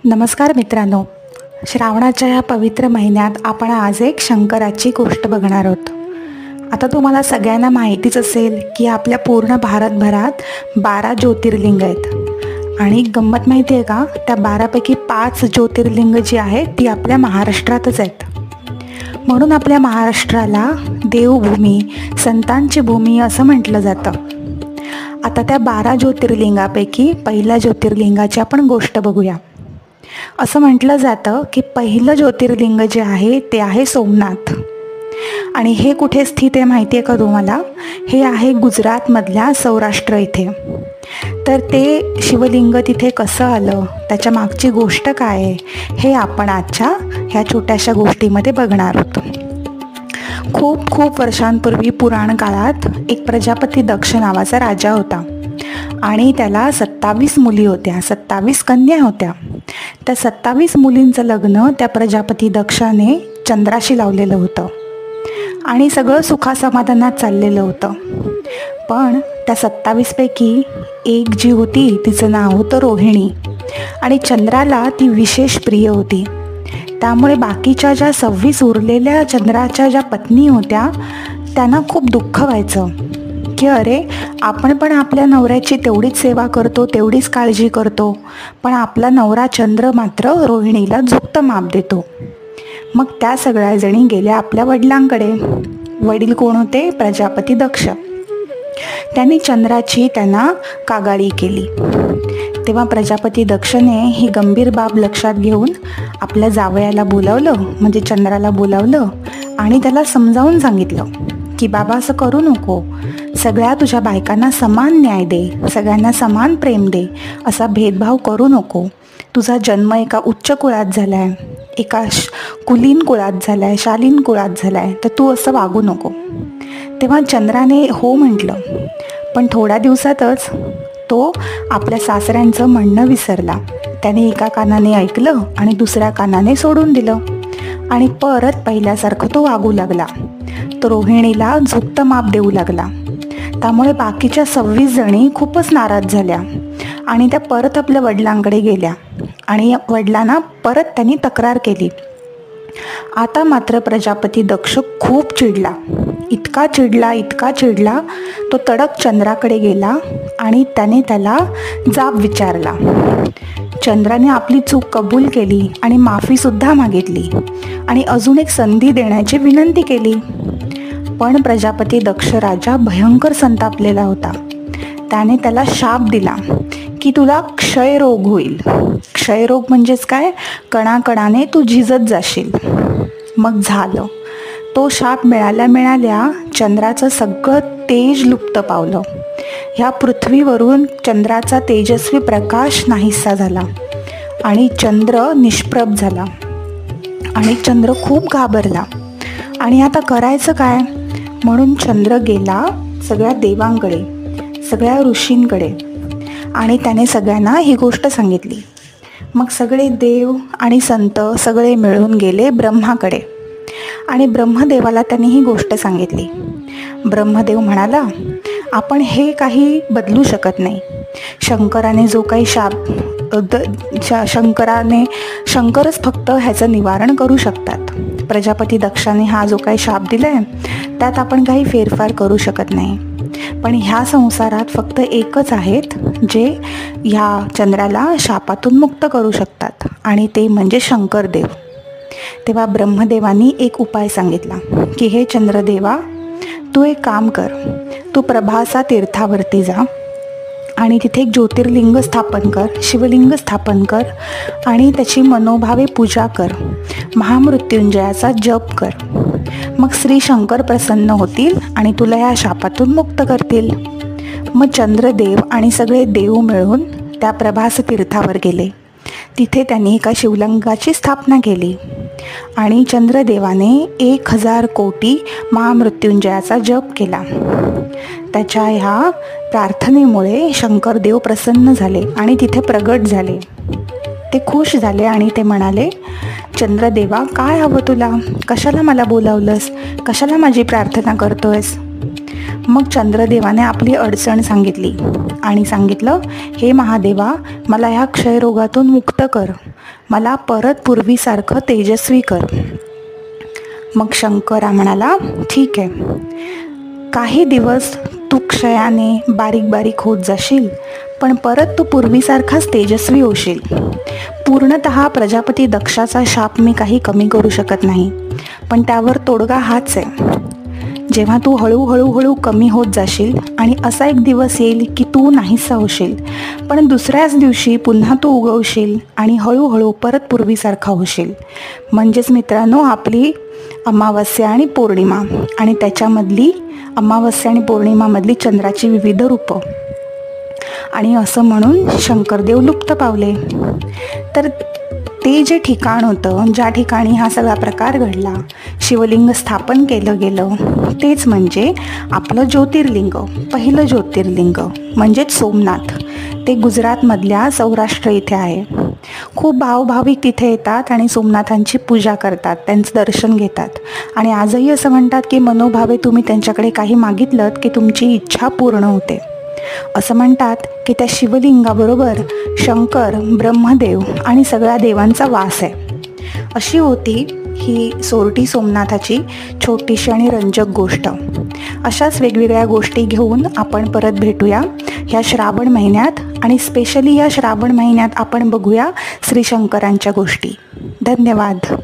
नमस्कार मित्रांनो, श्रावणाच्या या पवित्र महिन्यात आपण आज एक शंकराची गोष्ट बघणार आहोत. आता तुम्हाला सगळ्यांना माहितीच असेल की आपल्या पूर्ण भारतभरात 12 ज्योतिर्लिंग आहेत आणि गंमत माहिती आहे का, त्या 12पैकी 5 ज्योतिर्लिंग जी आहेत ती आपल्या महाराष्ट्रातच आहेत. म्हणून आपल्या महाराष्ट्राला देवभूमी, संतांची भूमी असं म्हटलं जातं. आता त्या 12 ज्योतिर्लिंगापैकी पहिल्या ज्योतिर्लिंगाची आपण गोष्ट बघूया. असं म्हटलं जातं की पहिलं ज्योतिर्लिंग जे आहे ते आहे सोमनाथ. आणि हे कुठे स्थित आहे माहिती आहे का तुम्हाला? हे आहे गुजरातमधल्या सौराष्ट्र इथे. तर ते शिवलिंग तिथे कसं आलं, त्याच्या मागची गोष्ट काय आहे, हे आपण आजच्या ह्या छोट्याशा गोष्टीमध्ये बघणार आहोत. खूप खूप वर्षांपूर्वी पुराण काळात एक प्रजापती दक्ष नावाचा राजा होता आणि त्याला 27 मुली होत्या, 27 कन्या होत्या. त्या 27 मुलींचं लग्न त्या प्रजापती दक्षाने चंद्राशी लावलेलं होतं आणि सगळं सुखासमाधानात चाललेलं होतं. पण त्या 27पैकी एक जी होती तिचं नाव होतं रोहिणी आणि चंद्राला ती विशेष प्रिय होती. त्यामुळे बाकीच्या ज्या 26 उरलेल्या चंद्राच्या ज्या पत्नी होत्या त्यांना खूप दुःख व्हायचं की अरे, आपण पण आपल्या नवऱ्याची तेवढीच सेवा करतो, तेवढीच काळजी करतो, पण आपला नवरा चंद्र मात्र रोहिणीला झुकतं माप देतो. मग त्या सगळ्या जणी गेल्या आपल्या वडिलांकडे. वडील कोण होते? प्रजापती दक्ष. त्यांनी चंद्राची त्यांना कागाळी केली. तेव्हा प्रजापती दक्षने ही गंभीर बाब लक्षात घेऊन आपल्या जावयाला बोलावलं, म्हणजे चंद्राला बोलावलं आणि त्याला समजावून सांगितलं की बाबा, असं करू नको, सगळ्या तुझ्या बायकांना समान न्याय दे, सगळ्यांना समान प्रेम दे, असा भेदभाव करू नको. तुझा जन्म एका उच्च कुळात झाला आहे, एका कुलीन कुळात झाला आहे, शालीन कुळात झाला आहे, तर तू असं वागू नको. तेव्हा चंद्राने हो म्हटलं, पण थोड्या दिवसातच तो आपल्या सासऱ्यांचं म्हणणं विसरला. त्याने एका कानाने ऐकलं आणि दुसऱ्या कानाने सोडून दिलं आणि परत पहिल्यासारखं तो वागू लागला. तो रोहिणीला झुकतं माप देऊ लागला. त्यामुळे बाकीच्या 26 जणी खूपच नाराज झाल्या आणि त्या परत आपल्या वडिलांकडे गेल्या आणि वडिलांना परत त्यांनी तक्रार केली. आता मात्र प्रजापती दक्ष खूप चिडला, इतका चिडला, तो तडक चंद्राकडे गेला आणि त्याने त्याला जाब विचारला. चंद्राने आपली चूक कबूल केली आणि माफीसुद्धा मागितली आणि अजून एक संधी देण्याची विनंती केली. पण प्रजापती दक्ष राजा भयंकर संतापलेला होता. त्याने त्याला शाप दिला की तुला क्षयरोग होईल. क्षयरोग म्हणजेच काय? कणाकणाने तू झिजत जाशील. मग झालं. तो शाप मिळाल्या चंद्राचं सगळं तेज लुप्त पावलं. ह्या पृथ्वीवरून चंद्राचा तेजस्वी प्रकाश नाहीसा झाला आणि चंद्र निष्प्रभ झाला आणि चंद्र खूप घाबरला. आणि आता करायचं काय? म्हणून चंद्र गेला सगळ्या देवांकडे, सगळ्या ऋषींकडे आणि त्याने सगळ्यांना ही गोष्ट सांगितली. मग सगळे देव आणि संत सगळे मिळून गेले ब्रह्माकडे आणि ब्रह्मदेवाला त्यांनी ही गोष्ट सांगितली. ब्रह्मदेव म्हणाला, आपण हे काही बदलू शकत नाही. शंकराने जो काही शंकरच फक्त ह्याचं निवारण करू शकतात. प्रजापती दक्षाने हा जो काही शाप दिलाय त्यात आपण काही फेरफार करू शकत नाही. पण ह्या संसारात फक्त एकच आहेत जे ह्या चंद्राला शापातून मुक्त करू शकतात आणि ते म्हणजे शंकरदेव. तेव्हा ब्रह्मदेवानी एक उपाय सांगितला की हे चंद्रदेवा, तू एक काम कर, तू प्रभासा तीर्थावरती जा आणि तिथे एक ज्योतिर्लिंग स्थापन कर, शिवलिंग स्थापन कर आणि त्याची मनोभावे पूजा कर, महामृत्युंजयाचा जप कर. मग श्री शंकर प्रसन्न होतील आणि तुला या शापातून मुक्त करतील. मग चंद्रदेव आणि सगळे देव मिळून त्या प्रभास तीर्थावर गेले. तिथे त्यांनी एका शिवलिंगाची स्थापना केली आणि चंद्रदेवाने 1000 कोटी महामृत्युंजयाचा जप केला. त्याच्या ह्या प्रार्थनेमुळे शंकरदेव प्रसन्न झाले आणि तिथे प्रगट झाले. ते खुश झाले आणि ते म्हणाले, चंद्रदेवा, काय हवं तुला? कशाला मला बोलावलंस? कशाला माझी प्रार्थना करतोयस? मग चंद्रदेवाने आपली अडचण सांगितली आणि सांगितलं, हे महादेवा, मला ह्या क्षयरोगातून मुक्त कर, मला परत पूर्वीसारखं तेजस्वी कर. मग शंकर म्हणाला, ठीक आहे, काही दिवस तू क्षयाने बारीक बारीक होत जाशील, पण परत तू पूर्वीसारखाच तेजस्वी होशील. पूर्णतः प्रजापती दक्षाचा शाप मी काही कमी करू शकत नाही, पण त्यावर तोडगा हाच आहे. जेव्हा तू हळूहळू कमी होत जाशील आणि असा एक दिवस येईल की तू नाहीसा होशील, पण दुसऱ्याच दिवशी पुन्हा तू उगवशील आणि हळूहळू परत पूर्वीसारखा होशील. म्हणजेच मित्रांनो, आपली अमावस्या आणि पौर्णिमा आणि त्याच्यामधली अमावस्या आणि पौर्णिमामधली चंद्राची विविध रूपं. आणि असं म्हणून शंकरदेव लुप्त पावले. तर ते जे ठिकाण होतं, ज्या ठिकाणी हा सगळा प्रकार घडला, शिवलिंग स्थापन केलं गेलं, तेच म्हणजे आपलं ज्योतिर्लिंग, पहिलं ज्योतिर्लिंग म्हणजेच सोमनाथ. ते गुजरातमधल्या सौराष्ट्र इथे आहे. खूप भावभाविक तिथे येतात आणि सोमनाथांची पूजा करतात, त्यांचं दर्शन घेतात. आणि आजही असं म्हणतात की मनोभावे तुम्ही त्यांच्याकडे काही मागितलं की तुमची इच्छा पूर्ण होते. असं म्हणतात की त्या शिवलिंगाबरोबर शंकर, ब्रह्मदेव आणि सगळ्या देवांचा वास आहे. अशी होती ही सोरटी सोमनाथाची छोटीशी आणि रंजक गोष्ट. अशाच वेगवेगळ्या गोष्टी घेऊन आपण परत भेटूया ह्या श्रावण महिन्यात, आणि स्पेशली ह्या श्रावण महिन्यात आपण बघूया श्री शंकरांच्या गोष्टी. धन्यवाद.